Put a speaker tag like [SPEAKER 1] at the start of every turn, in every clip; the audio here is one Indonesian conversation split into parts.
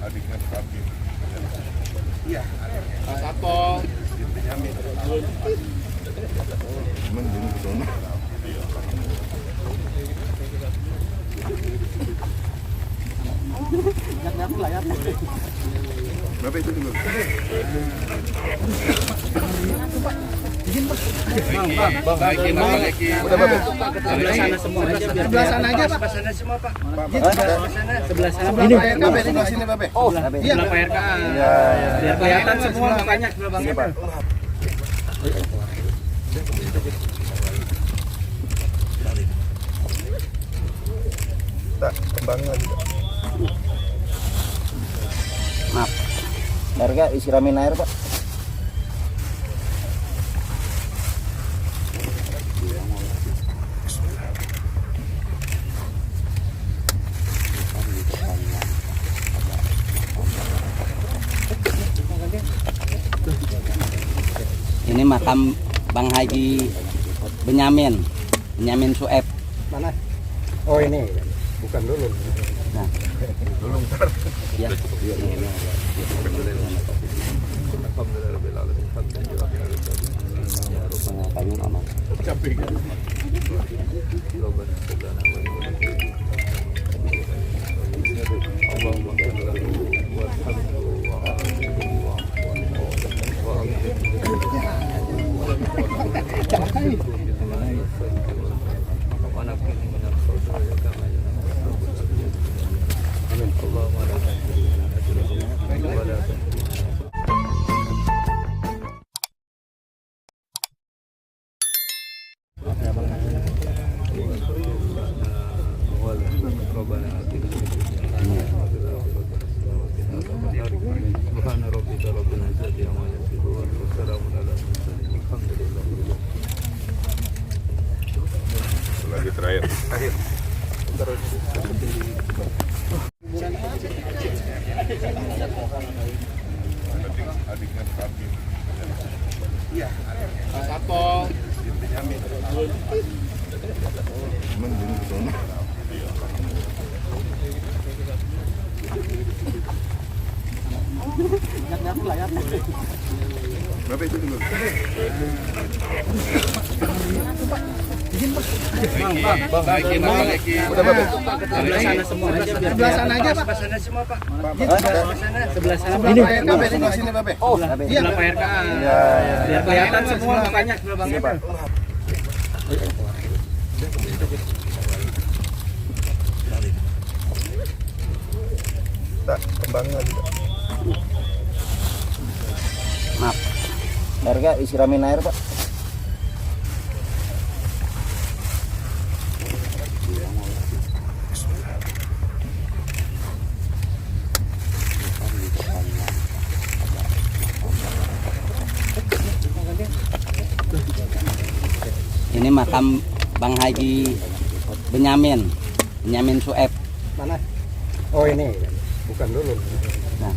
[SPEAKER 1] Adiknya Sabi.
[SPEAKER 2] Iya. Pak Satpol.
[SPEAKER 1] Mending ke sana. Berapa itu dulu?
[SPEAKER 2] Bang, naikin.
[SPEAKER 1] Udah berapa?
[SPEAKER 2] Sebelah sana semua aja.
[SPEAKER 3] Sebelah sana aja, Pak.
[SPEAKER 2] Sebelah sana semua, Pak.
[SPEAKER 3] Sebelah sana.
[SPEAKER 1] Ini PRK di sini, Babe.
[SPEAKER 3] Oh,
[SPEAKER 2] Iya, PRK. Biar kelihatan semua mukanya sebelah Bang.
[SPEAKER 1] Pak. Tak, kembangnya juga.
[SPEAKER 4] Maaf, harga isiramin air Pak. Ini makam Bang Haji Benyamin Sueb.
[SPEAKER 3] Mana? Oh, ini. Bukan dulu.
[SPEAKER 4] Nah,
[SPEAKER 1] Dulu ntar.
[SPEAKER 4] ya. Makanya mama.
[SPEAKER 1] Capek kan? Lagi terakhir. Adiknya Sabi.
[SPEAKER 2] Iya. Pak Satpol.
[SPEAKER 1] Mending ke sana. Berapa itu dulu?
[SPEAKER 2] Bang, naikin.
[SPEAKER 1] Udah berapa?
[SPEAKER 2] Sebelah sana semua aja.
[SPEAKER 3] Sebelah sana aja, Pak.
[SPEAKER 2] Sebelah sana semua, Pak.
[SPEAKER 3] Sebelah sana.
[SPEAKER 1] Ini PRK di sini, Babe.
[SPEAKER 3] Oh,
[SPEAKER 2] Sebelah PRK. Biar kelihatan semua mukanya sebelah Bang.
[SPEAKER 1] Tak, kembangnya juga.
[SPEAKER 4] Maaf, harga isiramin air Pak. Ini makam Bang Haji Benyamin Sueb.
[SPEAKER 3] Mana? Oh, ini. Bukan dulu.
[SPEAKER 4] Nah,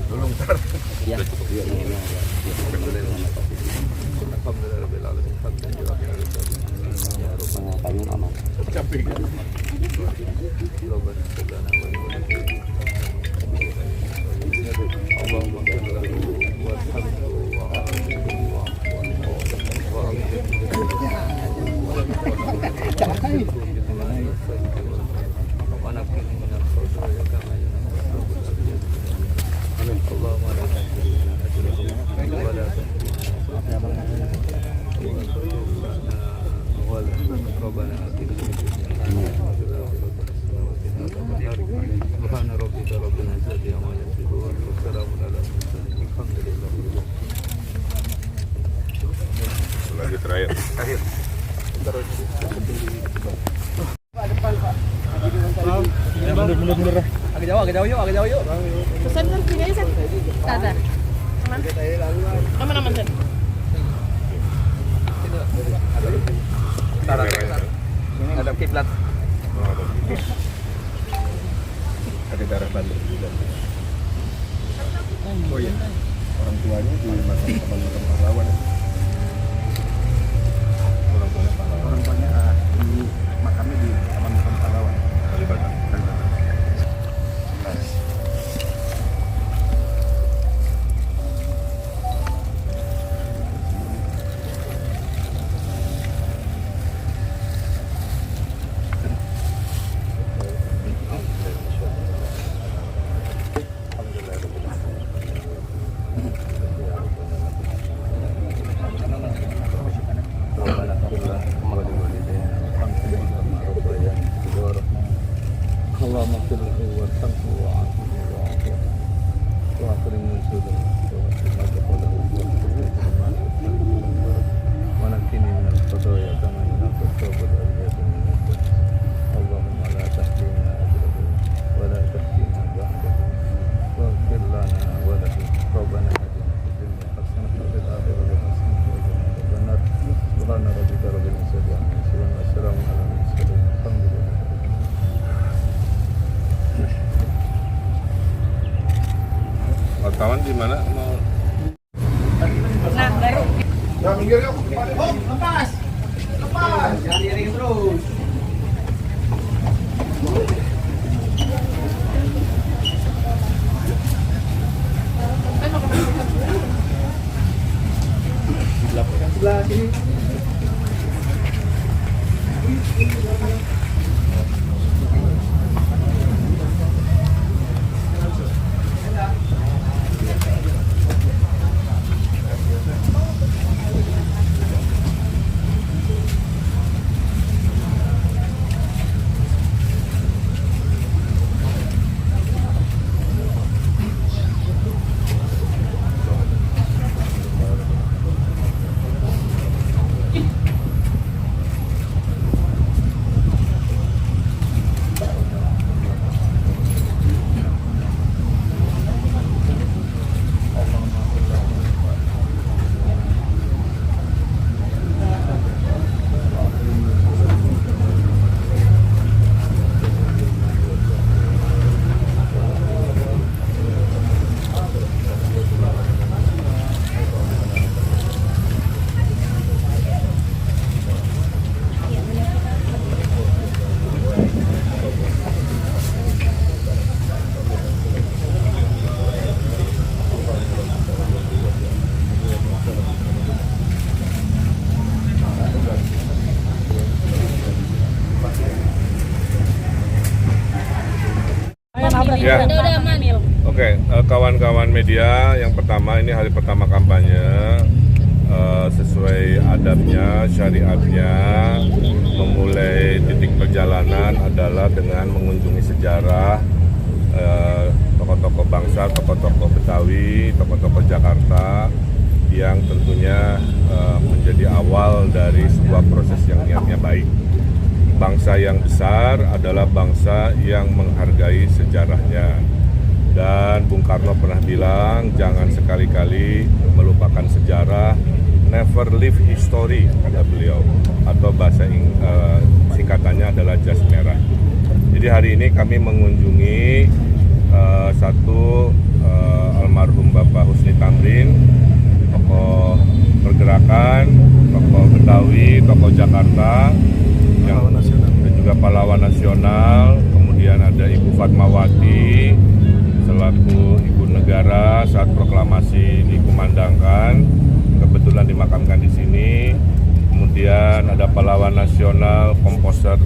[SPEAKER 1] Dulu ntar.
[SPEAKER 4] ya. Makanya mama.
[SPEAKER 1] Capek kan? Lagi terakhir.
[SPEAKER 3] Mundur. Agak jauh yuk.
[SPEAKER 5] Pesan kan sini aja, San. Tata. Aman, San.
[SPEAKER 3] Ada kiblat.
[SPEAKER 1] Ada darah Bandung juga. Oh iya, orang tuanya di makam pahlawan. Orang tuanya di makamnya di makam pahlawan.
[SPEAKER 6] اللهم اغفر له وارحمه وعافه وعافيه واكرم نزله ووسع مدخله ونقني من الخطايا كما ينقى الثوب الابيض من الدنس اللهم لا تحرمنا اجره ولا تفتنا بعده واغفر لنا وله ربنا اتنا في الدنيا حسنه وفي الاخره حسنه وقنا عذاب النار سبحان ربك رب العزه عما يصفون والسلام على المرسلين الحمد لله.
[SPEAKER 1] Wartawan di mana mau?
[SPEAKER 5] Nah, baru.
[SPEAKER 1] Nah, minggir yuk. Lepas.
[SPEAKER 3] Jaring terus. Sebelah sini.
[SPEAKER 1] Ya.
[SPEAKER 5] Udah aman.
[SPEAKER 1] Oke, kawan-kawan media, yang pertama ini hari pertama kampanye, sesuai adabnya, syariatnya, memulai titik perjalanan adalah dengan mengunjungi sejarah tokoh-tokoh bangsa, tokoh-tokoh Betawi, tokoh-tokoh Jakarta, yang tentunya menjadi awal dari sebuah proses yang niatnya baik. Bangsa yang besar adalah bangsa yang menghargai sejarahnya. Dan Bung Karno pernah bilang, jangan sekali-kali melupakan sejarah, never leave history, kata beliau. Atau bahasa singkatannya adalah jas merah. Jadi hari ini kami mengunjungi almarhum Bapak Husni Tamrin, tokoh pergerakan, tokoh Betawi, tokoh Jakarta, dan juga pahlawan nasional. Kemudian ada Ibu Fatmawati selaku ibu negara saat proklamasi dikumandangkan, kebetulan dimakamkan di sini. Kemudian ada pahlawan nasional, komposer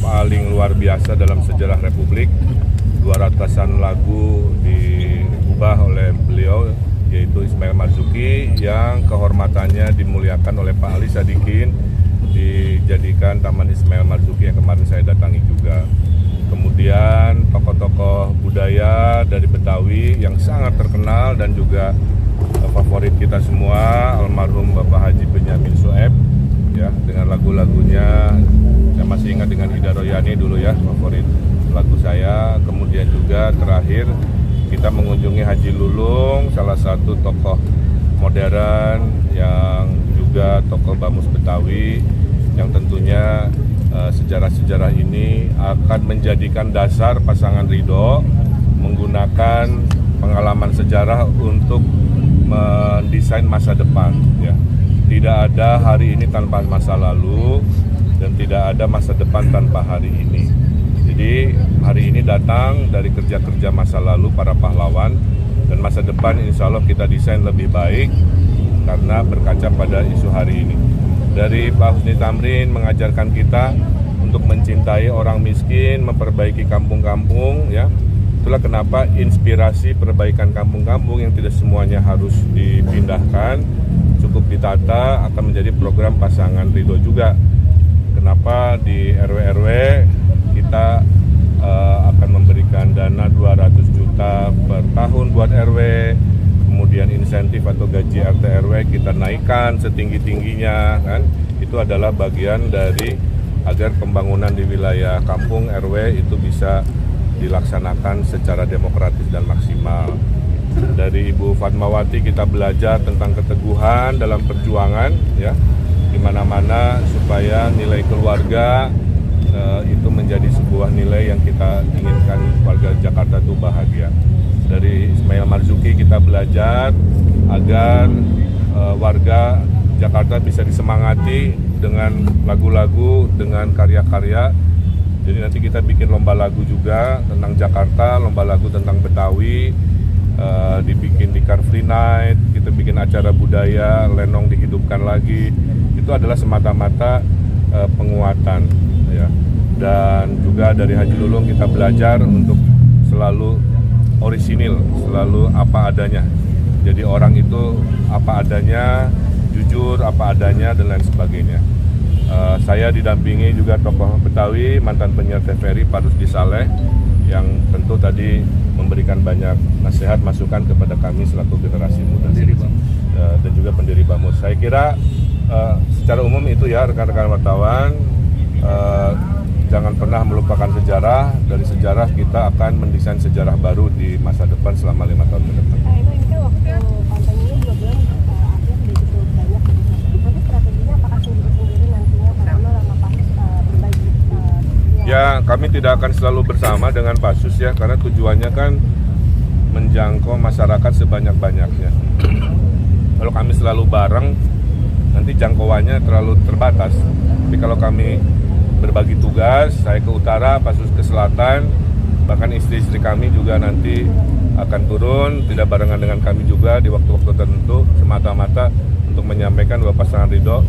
[SPEAKER 1] paling luar biasa dalam sejarah Republik, 200-an lagu diubah oleh beliau, yaitu Ismail Marzuki, yang kehormatannya dimuliakan oleh Pak Ali Sadikin, dijadikan Taman Ismail Marzuki yang kemarin saya datangi juga. Kemudian tokoh-tokoh budaya dari Betawi yang sangat terkenal dan juga favorit kita semua, almarhum Bapak Haji Benyamin Sueb, ya, dengan lagu-lagunya. Saya masih ingat dengan Ida Royani dulu ya, favorit lagu saya. Kemudian juga terakhir kita mengunjungi Haji Lulung, salah satu tokoh modern yang juga tokoh Bamus Betawi, yang tentunya sejarah-sejarah ini akan menjadikan dasar pasangan Ridho menggunakan pengalaman sejarah untuk mendesain masa depan. Ya. Tidak ada hari ini tanpa masa lalu dan tidak ada masa depan tanpa hari ini. Jadi hari ini datang dari kerja-kerja masa lalu para pahlawan, dan masa depan insya Allah kita desain lebih baik karena berkaca pada isu hari ini. Dari Pak Husni Tamrin mengajarkan kita untuk mencintai orang miskin, memperbaiki kampung-kampung, ya. Itulah kenapa inspirasi perbaikan kampung-kampung yang tidak semuanya harus dipindahkan, cukup ditata, akan menjadi program pasangan Ridho juga. Kenapa di RW-RW kita akan RW kita naikkan setinggi-tingginya kan. Itu adalah bagian dari agar pembangunan di wilayah kampung RW itu bisa dilaksanakan secara demokratis dan maksimal. Dari Ibu Fatmawati kita belajar tentang keteguhan dalam perjuangan ya, di mana-mana supaya nilai keluarga itu menjadi sebuah nilai yang kita inginkan warga Jakarta itu bahagia. Dari Ismail Marzuki kita belajar agar warga Jakarta bisa disemangati dengan lagu-lagu, dengan karya-karya. Jadi nanti kita bikin lomba lagu juga tentang Jakarta, lomba lagu tentang Betawi, dibikin di Car Free Night, kita bikin acara budaya, lenong dihidupkan lagi. Itu adalah semata-mata penguatan ya. Dan juga dari Haji Lulung kita belajar untuk selalu orisinil, selalu apa adanya. Jadi orang itu apa adanya, jujur apa adanya dan lain sebagainya. Saya didampingi juga tokoh Betawi, mantan penyiar TVRI Pak Rusdi Saleh, yang tentu tadi memberikan banyak nasihat masukan kepada kami selaku generasi muda dan juga pendiri BAMUS. Saya kira secara umum itu ya rekan-rekan wartawan, jangan pernah melupakan sejarah. Dari sejarah kita akan mendesain sejarah baru di masa depan selama 5 tahun ke depan.
[SPEAKER 5] Ini kan waktu kampanye 2 bulan akhir sudah cukup banyak. Nanti strateginya apakah sendiri-sendiri nantinya Pak Emil sama Pasus berbagi?
[SPEAKER 1] Ya, kami tidak akan selalu bersama dengan Pasus ya, karena tujuannya kan menjangkau masyarakat sebanyak-banyaknya. Kalau kami selalu bareng, nanti jangkauannya terlalu terbatas. Tapi kalau kami berbagi tugas, saya ke utara, Pasus ke selatan, bahkan istri-istri kami juga nanti akan turun, tidak barengan dengan kami juga di waktu-waktu tertentu, semata-mata untuk menyampaikan bahwa pasangan Ridho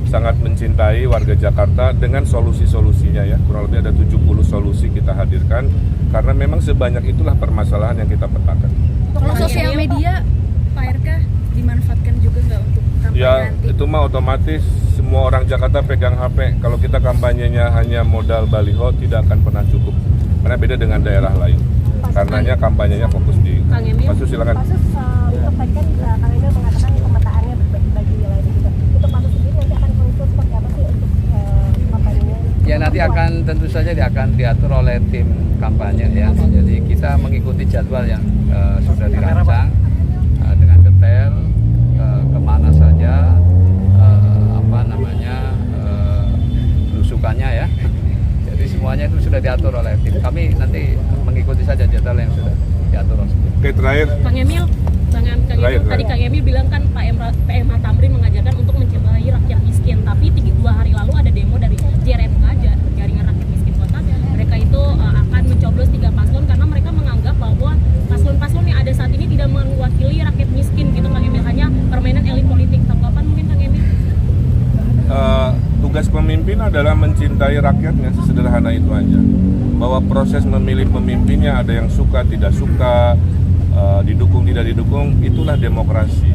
[SPEAKER 1] sangat mencintai warga Jakarta dengan solusi-solusinya ya. Kurang lebih ada 70 solusi kita hadirkan, karena memang sebanyak itulah permasalahan yang kita petakan.
[SPEAKER 5] Kalau sosial media, Pak RK dimanfaatkan juga nggak untuk kampanye
[SPEAKER 1] Ya,
[SPEAKER 5] nanti?
[SPEAKER 1] itu mah otomatis semua orang Jakarta pegang HP. Kalau kita kampanyenya hanya modal baliho, tidak akan pernah cukup. Karena beda dengan daerah lain. Karenanya kampanyenya fokus di
[SPEAKER 5] Kang Emil.
[SPEAKER 1] Pasus, silakan.
[SPEAKER 5] Pasus untuk tadi kan Kang Emil mengatakan pemetaannya bagi wilayah juga. Untuk Pasus sendiri nanti akan khusus seperti apa sih untuk kampanyenya?
[SPEAKER 2] Ya nanti akan tentu saja akan diatur oleh tim kampanye ya. Jadi kita mengikuti jadwal yang sudah dirancang dengan detail, kemana saja, belusukannya ya. Jadi semuanya itu sudah diatur oleh tim. Kami nanti mengikuti saja jadwal yang sudah diatur oleh tim.
[SPEAKER 1] Oke, terakhir.
[SPEAKER 5] Kang Emil, tadi Kang Emil bilang kan PMH Tamrin mengajarkan untuk mencintai rakyat miskin. Tapi 2 hari lalu ada demo dari JRMK, Jaringan Rakyat Miskin Kota. Mereka itu akan mencoblos 3 paslon karena mereka menganggap bahwa paslon-paslon yang ada saat ini tidak mewakili rakyat miskin gitu Kang Emil, hanya permainan elit politik. Tanggapan mungkin Kang Emil?
[SPEAKER 1] Tugas pemimpin adalah mencintai rakyatnya, sesederhana itu aja. Bahwa proses memilih pemimpinnya ada yang suka, tidak suka, didukung, tidak didukung, itulah demokrasi.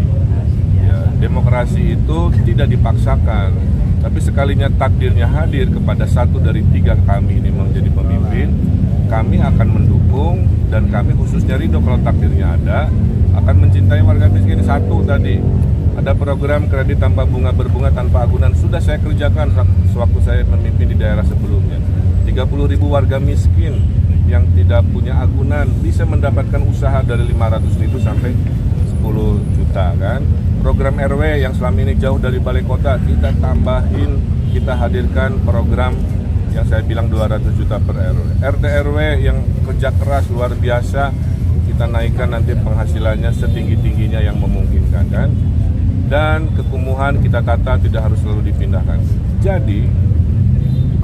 [SPEAKER 1] Ya, demokrasi itu tidak dipaksakan, tapi sekalinya takdirnya hadir kepada 1 dari 3 kami ini menjadi pemimpin, kami akan mendukung, dan kami khususnya Ridho kalau takdirnya ada, akan mencintai warga miskin. 1 tadi, ada program kredit tanpa bunga berbunga tanpa agunan, sudah saya kerjakan sewaktu saya memimpin di daerah sebelumnya. 30.000 warga miskin yang tidak punya agunan bisa mendapatkan usaha dari 500.000 sampai 10 juta kan. Program RW yang selama ini jauh dari balai kota, kita tambahin, kita hadirkan program yang saya bilang 200 juta per RW. RT RW yang kerja keras luar biasa, kita naikkan nanti penghasilannya setinggi-tingginya yang memungkinkan kan. Dan kekumuhan kita tata, tidak harus selalu dipindahkan. Jadi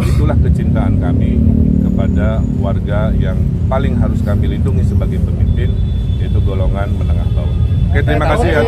[SPEAKER 1] itulah kecintaan kami kepada warga yang paling harus kami lindungi sebagai pemimpin, yaitu golongan menengah bawah. Oke, terima kasih ya.